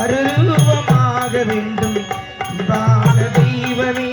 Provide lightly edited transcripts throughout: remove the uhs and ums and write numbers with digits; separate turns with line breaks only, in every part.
மறுரூபமாக வேண்டும் அன்பான தெய்வமே.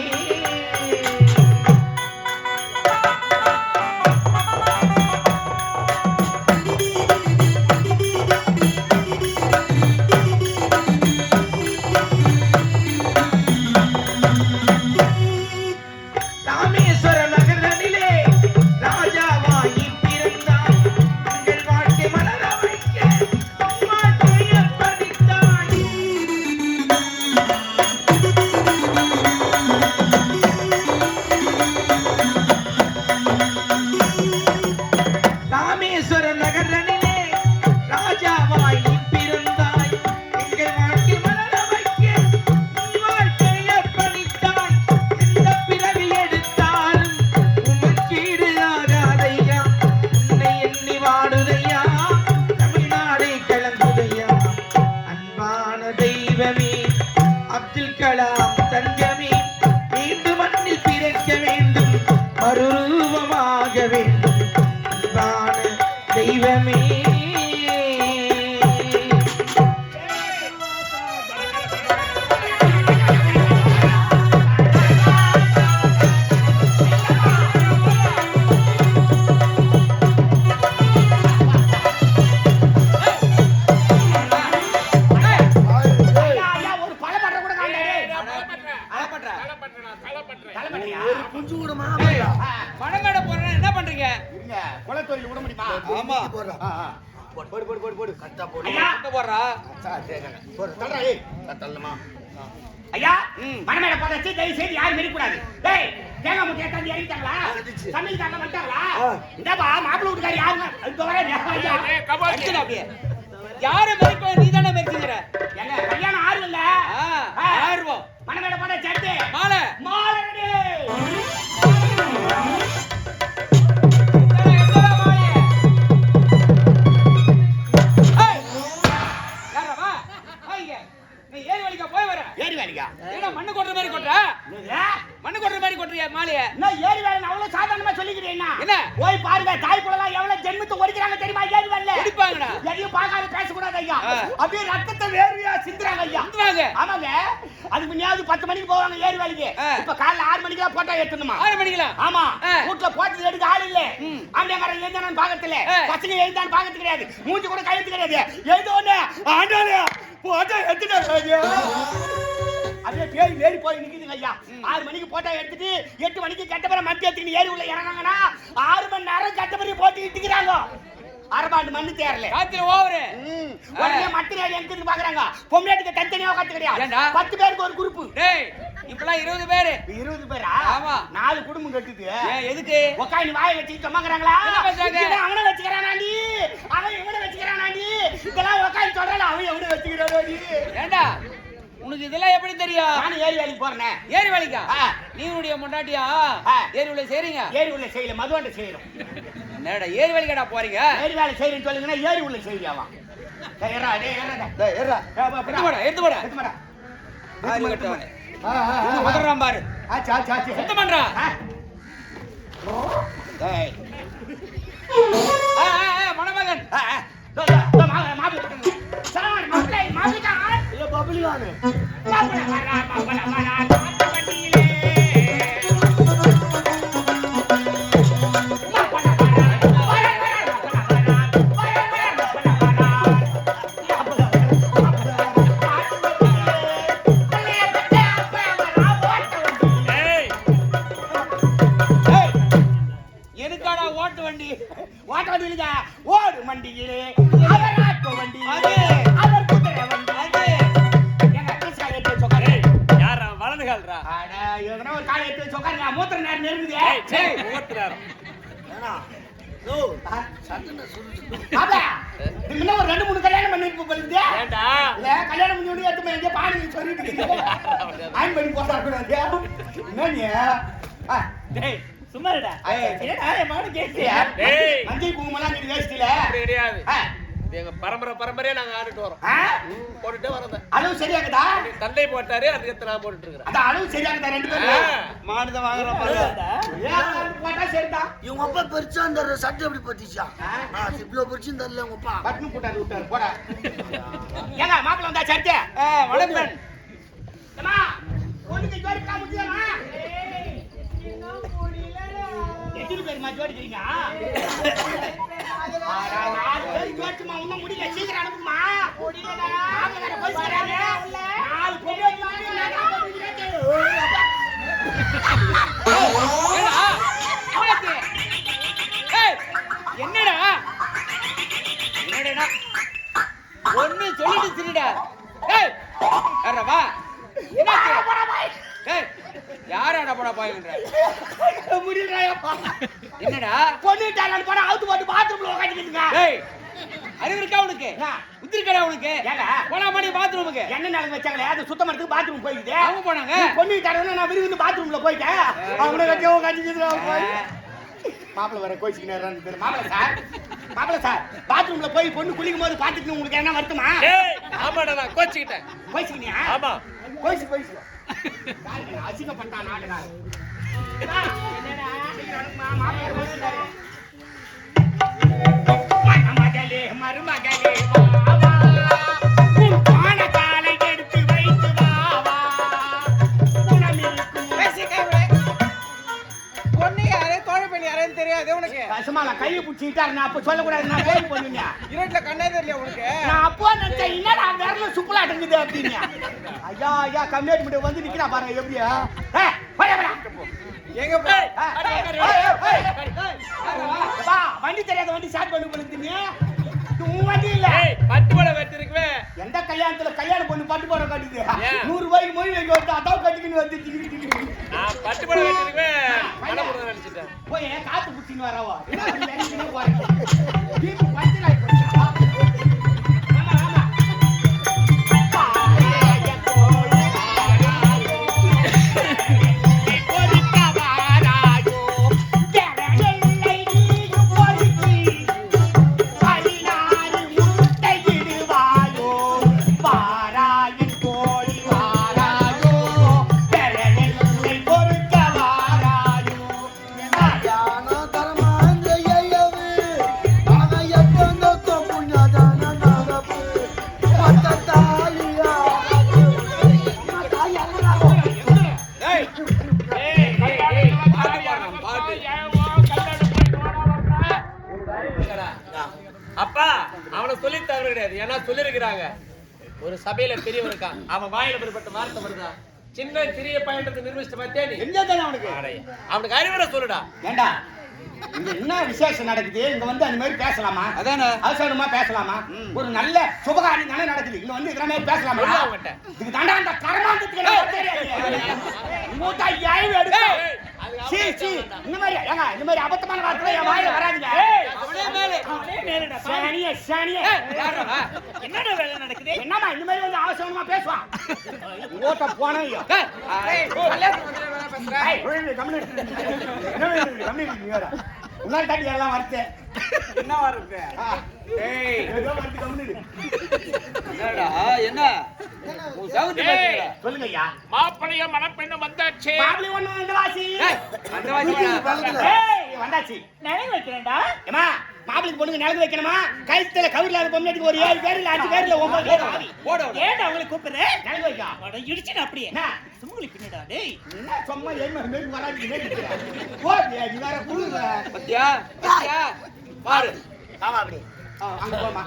அப்துல் கலாம் தங்கமே மீண்டும் மண்ணில் பிறக்க வேண்டும் மறுரூபமாக வேண்டும் அன்பான தெய்வமே.
மணமேடை போறேன் என்ன பண்றீங்க?
குளத்தொழில் விட முடியுமா?
ஆமா
போடு கரெக்டா போடு.
கரெக்டா போடுறா.
போடு தள்ளுடா ஏய் தள்ளுமா.
ஐயா மணமேடை போறச்சு தயவு செய்து யாரும் மெரிக்கூடாது. டேய் தேங்காய் முட்டை எடுத்து இறங்கிட்டாங்களா? சமையல் தாங்க வந்துட்டாங்களா? இந்தப்பா மாப்பிள்ளை வீட்டுக்காரி யாருங்க? அது வர ஐயா
கபாடி அப்படியே யாரை மெரிப்ப நீ தானே மெரிச்சுங்கற?
எங்க கல்யாணம் ஆறுல
ஆறுவோம்.
மணமேடை போற சட்டை
மாலை
மாலை ரெடி.
மண்ணு கொட்டுற மாதிரி கொட்டுற மண்ணு கொட்டுற மாதிரி கொட்டுறியா மாலைய?
ஏரி வேலை அவ்வளவு சாதாரணமா சொல்லிக்கிறேன்.
என்ன
போய் பாருங்க தாய் குளம் எவ்வளவு ஜென்மத்தை ஒடிக்கிறாங்க தெரியுமா? ஏரி வேலை
ஒடிப்பாங்கடா.
எதையும் பார்க்காத பேசக்கூடாது ஐயா. அப்படியே ரத்தத்தை வேர்வையா சிந்துறாங்க ஐயா. ஆமாங்க. அதுக்கு முன்னாடி 10 மணிக்கு போவாங்க ஏரி வேலைக்கு. இப்ப காலைல 6 மணிக்கு போட்டா எடுத்துணுமா?
6 மணிக்கு.
ஆமா. வீட்டுல போட்டு எடுக்க ஆள் இல்ல. ஆண்டியக்காரன் எழுந்தானு பாக்கத்துல பசங்க எழுந்தானு பாக்கிறது கிடையாது. மூஞ்சி கூட கையெழுத்து கிடையாது. எழுதோன்னு ஆண்டாளே போட்டா எடுத்துட்டாங்க. அப்படியே பேய் மேரி போய் நிக்குதுங்க ஐயா. 6 மணிக்கு போட்டா எடுத்துட்டு 8 மணிக்கு கட்டபரை மட்டி எடுத்துட்டு ஏரி உள்ள இறங்காங்கன்னா 6 மணி நேரம் கட்டபரை போட்டு இட்டுக்கிறாங்க. அரபாண்டு மண்ணு தேரல
ராத்திரி ஓவரு
உடனே மட்டி ஏறி எங்க பாக்குறாங்க. பொம்மையாட்டுக்கு தனித்தனியா உட்காந்து கிடையாது. 10 பேருக்கு ஒரு குரூப்.
டேய் இப்பலாம் 20 பேரு.
20 பேரா?
ஆமா.
4 குடும்பம் கட்டுது.
எதுக்கு?
உட்காந்து வாயை வச்சுட்டு சொன்னாங்கறாங்களா?
என்ன பண்றாங்க?
அவனை வச்சுக்கறானாண்டி, அவன் இவனை வச்சுக்கறானாண்டி. இதெல்லாம் உட்காந்து சொல்றல அவன் எவனை வச்சுக்கறானாண்டி.
ஏண்டா உனக்கு இதெல்லாம் எப்படி தெரியும்?
நான் ஏரி வேலைக்கு போறேன்.
ஏரி வேலைக்கா? நீ உடைய முண்டாட்டியா ஏரி உள்ள செய்றீங்க?
ஏரி உள்ள செய்யல மதுவாண்ட செய்யறோம்.
என்னடா ஏரி வேலைக்கடா போறீங்க?
ஏரி வேலை செய்யறேன்னு சொல்லுங்கன்னா ஏரி உள்ள செய்யறியாவா? ஏறா டேய் ஏறா
டேய் ஏறா
எடுத்து போடா ஆளு கட்டவனே உதறான் பாரு.
ஆச்சா
சுத்தம் பண்றா.
டேய்
மணமகன்
மாபி சலாம் மாப்ளை மாபிகா இல்ல பப்ளிகானு மாப்ளை வரா வண்டியிலே
எனக்காடா ஓட்டு வண்டி
இல்ல ஓடு வண்டியிலே அவர் ஆட்டோ வண்டி அவர் குதிரை வண்டி எங்க அட்ரஸ் எடுத்து சொக்காரே
யாரா வலது கால்ரா
அட எதனா ஒரு கால் எடுத்து சொக்காரே மூத்திர நேரம் நெருங்குது.
டேய் மூத்திரம்
ஏனா ஓ சட்டன சுடுது
பாபா நீ என்ன ஒரு 2-3 கல்யாணம் பண்ணிட்டு போறீங்க?
ஏண்டா
இல்ல கல்யாணம் பண்ணி உடனே எடுத்து போய் பாணி சொல்லிட்டு ஆன் பண்ணி போடா கூடாது. என்ன நீ
டேய் சும்மா இருடா.
என்னடா என் மகன் கேட்டியா?
டேய்
மஞ்சள் குங்குமலாம் நீ வேஸ்ட்ல
கிடையாது. இது எங்க பரம்பரையா நாங்க ஆடிட்டு வரோம்.
ஆ?
போட்டுட்டே வரோம்.
அளவு சரியாகுதா?
தந்தை போட்டாரு, அதுக்கு நான் போட்டுட்டு இருக்கிறேன்.
அந்த அளவு சரியாகுதா ரெண்டு பேரும்?
மாடுதான் வாங்குறோம் பாரு.
ஏன் போட்டா சரிதான்.
இவங்க அப்பா பெருசா அந்த சட்டை எப்படி பத்திச்சா இவ்வளவு பெருசு தரல உங்க அப்பா
பட்டன் போட்டாரு விட்டாரு போடா. ஏங்க மாப்பிள்ள வந்தா சட்டை.
வணக்கம்.
அம்மா பொண்ணுக்கு ஜோடி காமிச்சியாமா? எத்தனை பேருமா ஜோடிக்கிறீங்க? நாலு பேர் ஜோடிச்சுமா, இன்னும் முடியல. சீக்கிரம் அனுப்புமா. மாப்பிள்ளை வேற போயிட்டாரு. நாலு பொண்ணு
என்னடா என்னடா ஒண்ணு சொல்லிட்டு திருடா. ஏய் யாரா வா. ஏய் யாராடா போடா பாயன்ற
முடியலையாப்பா.
என்னடா
பொண்ணு டாலன் போட அவுத்து போட்டு பாத்ரூம்ல உட்கார்ந்துக்கிட்டுங்க.
ஏய் அறிவு இருக்கா உனக்கு? உத்திருக்கடா உனக்கு?
ஏங்க
போனா மணி பாத்ரூமுக்கு
என்ன நாளுக்கு வச்சாங்களே அது சுத்தம் பண்ணதுக்கு பாத்ரூம் போயிடுது.
அவங்க போனாங்க.
பொண்ணு டாலன் நான் விரும்பி பாத்ரூம்ல போயிட்டேன். அவங்கள வச்சு உட்கார்ந்துக்கிட்டு மாப்பிள்ள வர கோச்சிக்கினாரு பேர். மாப்பிள்ள சார் பாத்ரூம்ல போய் பொண்ணு குளிக்கும் போது பாத்துட்டு உங்களுக்கு என்ன வருத்தமா?
ஏய் ஆமாடா நான் கோச்சிக்கிட்டேன்.
கோச்சிக்கினியா?
ஆமா
கோச்சு அசிங்க பண்ணிட்டான் நாடுகார. என்னடா மாப்பிள்ள கோச்சிட்டாரு. மருமகளே மருமகளே வா வா உன் பான காலை எடுத்து வைத்து வா வா குணம் இருக்கும்
பேசிக்கவே. பொண்ணு யாரே தோழ பெண் யாரேன்னு தெரியாது உனக்கு.
கசமால கையை பிடிச்சிட்டாரு. நான் அப்ப சொல்லக்கூடாது. நான் பேர் பண்ணுங்க.
இருட்டுல கண்ணே தெரியல உனக்கு.
நான் அப்போ நினைச்சேன் என்னடா விரல சுப்புலாட்டுங்குது அப்படின்னு. ஐயா ஐயா கம்மியாட்டி மட்டும் வந்து நிக்கிறா பாருங்க எப்படியா.
எங்க போய்
வண்டி தெரியாத வண்டி ஸ்டார்ட் பண்ணி போடுறீங்க. உன் வண்டி இல்ல.
பட்டு போட வச்சிருக்கவே.
எந்த கல்யாணத்துல கல்யாண பொண்ணு பட்டு போட காட்டுது?
ஏன்?
100 ரூபாய்க்கு மொய் வைக்க வந்து அதான் கட்டிக்கின்னு வந்து
நான் பட்டு போட வச்சிருக்கவே. மன போட நினைச்சிட்டேன்.
போய் காத்து புடிச்சின்னு வரவா. என்ன போறீங்க? வீட்டு பச்சை போச்சா? ஆமா ஆமா.
அப்பா அவனை சொல்லி தவறு கிடையாது. ஏன்னா சொல்லிருக்கிறாங்க ஒரு சபையில பெரியவன் இருக்கான். அவன் வாயில பெறப்பட்ட வார்த்தை வருதா சின்ன சிறிய பையன்றது நிர்வகிச்ச மாத்தியா நீ?
என்னதானே அவனுக்கு?
அவனுக்கு அறிவுரை சொல்லுடா.
ஏண்டா இங்க என்ன விசேஷம் நடக்குது? இங்க வந்து அந்த மாதிரி பேசலாமா?
அதானே
அவசரமா பேசலாமா? ஒரு நல்ல சுபகாரியம் தானே நடக்குது. இங்க வந்து இதே மாதிரி பேசலாமா?
சொல்லு அவன்கிட்ட.
இதுக்கு தாண்டா அந்த கர்மாந்தத்துக்கு எனக்கு தெரியாது. மூட்டை யாய் எடுத்து சீ சீ இந்த மாதிரி ஏங்க இந்த மாதிரி அபத்தமான வார்த்தை என் வாயில வராதுங்க.
அவனே மேலே
சானியே சானியே
என்னடா வேலை நடக்குது?
என்னமா இந்த மாதிரி வந்து அவசரமா பேசுவான். ஓட்ட போனே உன்னால தாண்டி எல்லாம் வருது.
என்ன வருது? ஏய்
ஏதோ வருது கம்முனு.
என்னடா என்ன? உன் சவுண்ட் பேசுற.
சொல்லுங்க ஐயா.
மாப்பிளைய மணப்பெண்ணு வந்தாச்சு.
பாப்ளி ஒண்ணு வந்து வாசி.
அந்த வாசிடா.
ஏய் வந்தாச்சு. நிலவு வைக்கிறேன்டா. ஏமா மாப்பிளைக்கு பொண்ணுக்கு நிலவு வைக்கணுமா? கைத்துல கவுர்ல பொண்ணுக்கு ஒரு 7 பேர் இல்ல 5 பேர் இல்ல 9 பேர் ஆவி.
போடு.
ஏன்டா அவங்களை கூப்பிடுற? நிலவு வைக்க.
அட இடிச்சின அப்படியே
என்ன?
சும்முலி பின்னடா டேய்.
என்ன சும்மா ஏமா மேல் வராது நினைக்கிறா. போடி நீ வேற குடுற.
பத்தியா? பத்தியா? பாரு.
ஆமா அப்படி
அங்க போமா.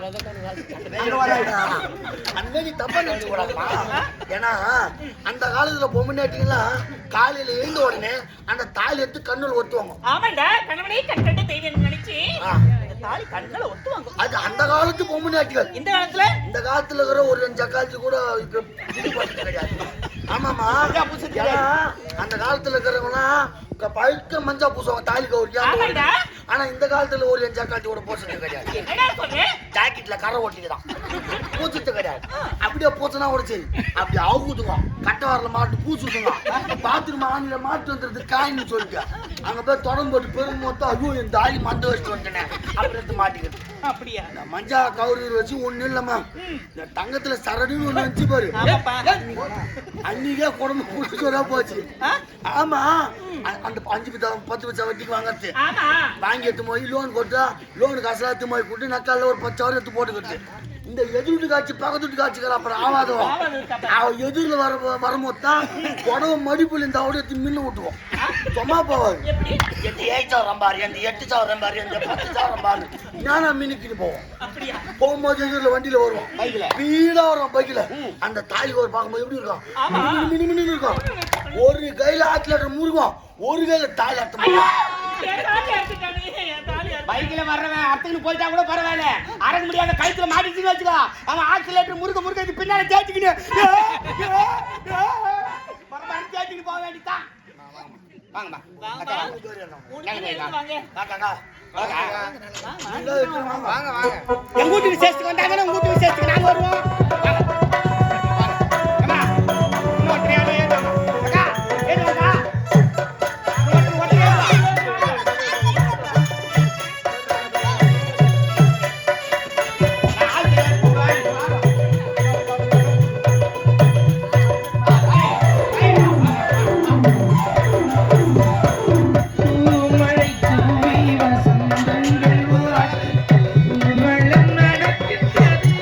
அந்த நீ தப்பா நினைச்சு கூடாதுமா. ஏன்னா அந்த காலத்துல பொம்மைனாட்டிங்கெல்லாம் காலையில எழுந்த உடனே அந்த தாலி எடுத்து கண்ணுல ஒத்துவாங்க.
ஆமாண்டா கணவனே கண்கண்ட தெய்வம் நினைச்சு
ஆ.
இந்த தாலி கண்ணுல ஒத்துவாங்க.
அது அந்த காலத்து பொம்மைனாட்டிகள்.
இந்த காலத்துல
இந்த காலத்துல இருக்கிற ஒரு 2 ஜக்காச்சி கூட இது பண்ண கிடையாது. ஆமாமா. ஏன்னா அந்த காலத்துல இருக்கிறவங்கலாம் பழுக்க மஞ்சா பூசுவாங்க தாலி கவுரியா.
ஆமாடா.
ஆனா இந்த காலத்துல ஒரு ஜாக்காட்டி கூட பூசது கிடையாது.
என்னடா சொல்ற?
ஜாக்கெட்ல கரை ஒட்டிக்குதான் பூச்சது கிடையாது. அப்படியே பூச்சனா கூட சரி அப்படி அவுக்குதுங்க கட்ட வரல மாட்டு பூச்சுதுங்க பாத்ரூம் ஆணில மாட்டு வந்துருது காயின்னு சொல்லிட்டு அங்க போய் தொடர்ந்து போட்டு பெரும் மொத்தம் ஐயோ என் தாலி மந்த வச்சுட்டு வந்துட்டேன் அப்படி எடுத்து மாட்டிக்கிறது.
அப்படியா?
இந்த மஞ்சா கவுரி வச்சு ஒண்ணு இல்லம்மா இந்த தங்கத்துல சரடுன்னு ஒண்ணு வச்சு பாரு
ஆமாப்பா.
அன்னைக்கே குடும்பம் குடிச்சோரா போச்சு. ஆமா அந்த 5-10 பைசா வட்டிக்கு வாங்கறது
ஆமா.
வாங்கி எடுத்து போய் லோன் கொட்டா லோனு காசு எடுத்து போய் கொட்டு நக்கால ஒரு 10 சவரம் எடுத்து போட்டுக்கிட்டு இந்த எதிர்ட்டு காட்சி பக்கத்து வீட்டு காட்சிக்கிற அப்புறம் ஆவாதவன் அவன் எதிரில் வரும்போதுதான் உடவு மடிப்புல இந்த அவட எடுத்து மின்னு விட்டுவோம் சும்மா போவாரு.
எப்படி?
எந்த 7,000 பாரு எந்த 8,000 பாரு எந்த 10,000 பாரு நானா மின்னுக்கிட்டு போவோம்.
அப்படியா?
போகும்போது எதிரில் வண்டியில வருவோம் பைக்ல வீடா வரும் பைக்ல அந்த தாலி ஒரு பார்க்கும்போது எப்படி இருக்கும் மினி மினி இருக்கும். ஒரு கையில ஆட்லேட்டர் முருகும் ஒரு கையில தாலி அர்த்தம்
என் தாலி அறுத்துட்டானே, என் தாலி அறுத்து-
பைக்ல வர்றவன் அர்த்தத்துக்கு போயிட்டா கூட பரவாயில்ல. அடங்க முடியாத கழுத்துல மாட்டிச்சுன்னு வச்சுக்கோ. அவன் ஆக்சிலேட்டர் முருக இது பின்னாடி தேய்ச்சிக்கிட்டு தேய்ச்சிக்கிட்டு போக வேண்டியதான். வாங்கம்மா.
வாங்க. உன்கிட்ட இருந்து வாங்க.
எங்க வீட்டு விசேஷத்துக்கு வந்தாங்கன்னா உங்க வீட்டு விசேஷத்துக்கு நாங்க வருவோம்.
வெள்ளம் நடக்கின்றது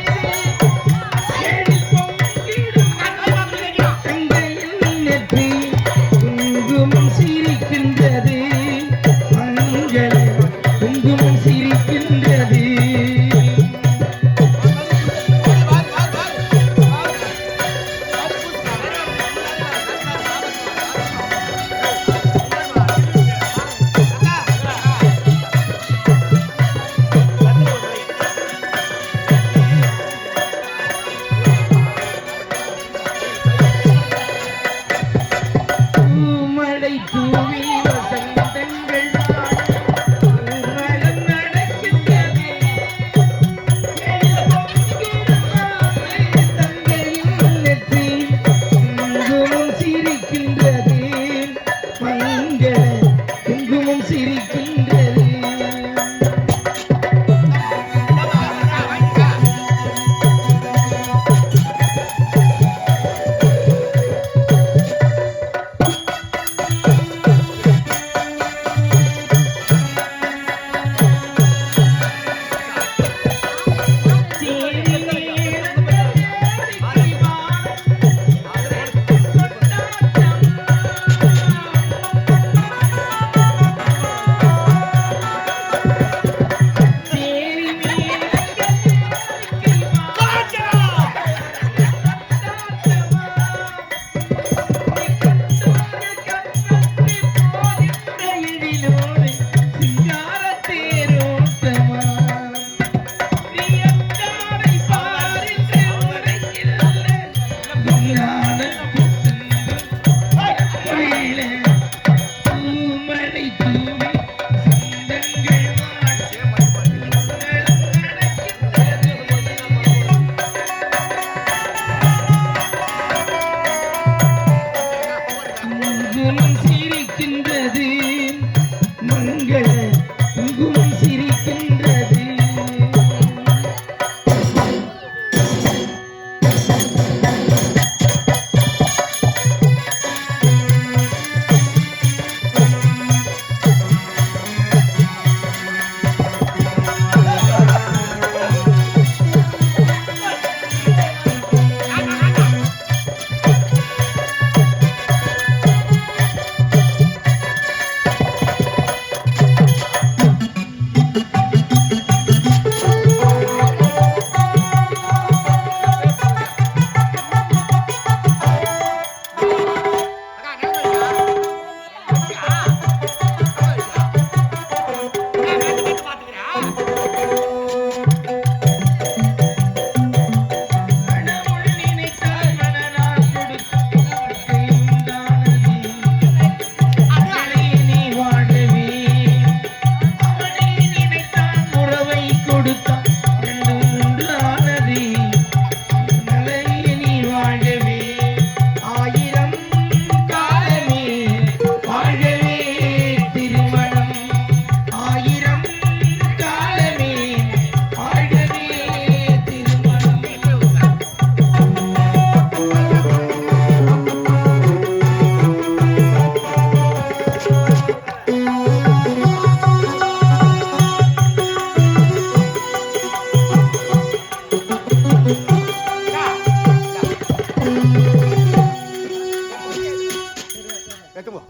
எடுத்து போ.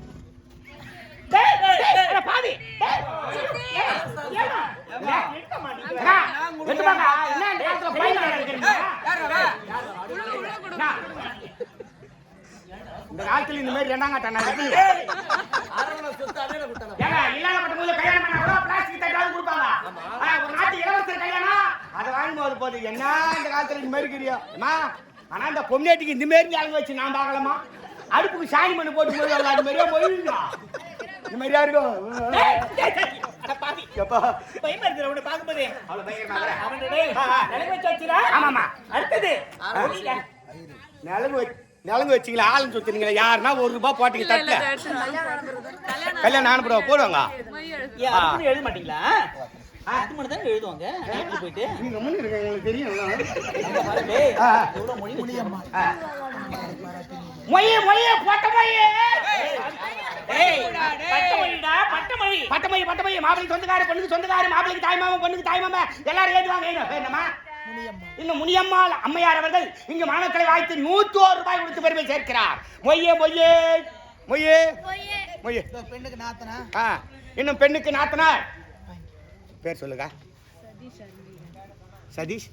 டேய், அட பாவி.
அக்கா, எடுத்து வாங்க. என்ன இந்த காலத்துல பையன் நடக்கிறீங்க? இந்த காலத்துல இந்த மாதிரி ரெண்டாங்க தானே இருக்கு.
அரவணை சொத்து அடையில விட்டானா?
ஏங்க இல்லாத போது கல்யாணம் பண்ணா கூட பிளாஸ்டிக் தட்டாவது கொடுப்பாங்க. ஆனா ஒரு நாட்டு இளவரசர் கல்யாணம் அதை வாங்கும்போது போது என்ன இந்த காலத்துல இந்த மாதிரி இருக்கிறியோ அம்மா. ஆனா இந்த பொம்னாட்டிக்கு இந்த மாதிரி ஆளுங்க வச்சு நான் பார்க்கலாமா? அடுப்புக்கு சாணி மண்ணு போட்டு போய் அது மாதிரியா போயிருந்தா இந்த மாதிரியா இருக்கும்.
அட பாவி.
எப்பா
பயமா இருக்குற உன்னை பாக்கும்போது.
அவ்வளவு பயங்கரமா இருக்கா?
அவன் டேய், நிலவு வச்சாச்சுடா.
ஆமாமா.
அடுத்தது. ஓடிடா.
நிலங்கு வச்சிங்களா ஆளுன்னு சுத்துனீங்களா? யாருன்னா ₹1 போட்டீங்க தட்டுல கல்யாணம் அனுப்புறவா போடுவாங்க.
ஏன் அதுக்கு எழுத மாட்டீங்களா? அது மட்டும் தான் எழுதுவாங்க. வீட்டுக்கு போயிட்டு.
நீங்க முன்ன இருக்க உங்களுக்கு தெரியும்.
டேய், எவ்வளவு மொழி முடியுமா?
மொய்யே மொய்யே போட்ட மொய்யே.
டேய், பட்டமொழிடா, பட்டமொழி.
பட்டமொழி மாப்பிளைக்கு சொந்தக்கார பொண்ணுக்கு சொந்தக்கார மாப்பிளைக்கு தாய் மாமா பொண்ணுக்கு தாய் மாமா எல்லாரும் ஏதுவாங்க. என்னமா இன்னும் முனியம்மாள் அம்மையார் அவர்கள் இங்கு மாணவர்களை வாய்த்து ₹101 கொடுத்து பெருமை சேர்க்கிறார். மொய்யே மொய்யே மொய்யே மொய்யே.
பெண்ணுக்கு நாத்தனா
இன்னும் பெண்ணுக்கு நாத்தனார் பேர் சொல்லுங்க. சதீஷ்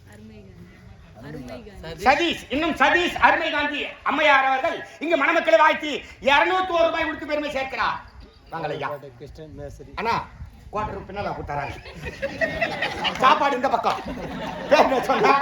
சதீஷ் இன்னும் சதீஷ் அருமை காந்தி அம்மையார் அவர்கள் இங்கு மணமக்களை வாழ்த்தி ₹201 கொடுத்து பெருமை சேர்க்கிறார். வாங்கலையா அண்ணா குவார்டர் பின்னால கொடுத்தாராங்க. சாப்பாடு இந்த பக்கம் பேர் சொன்னா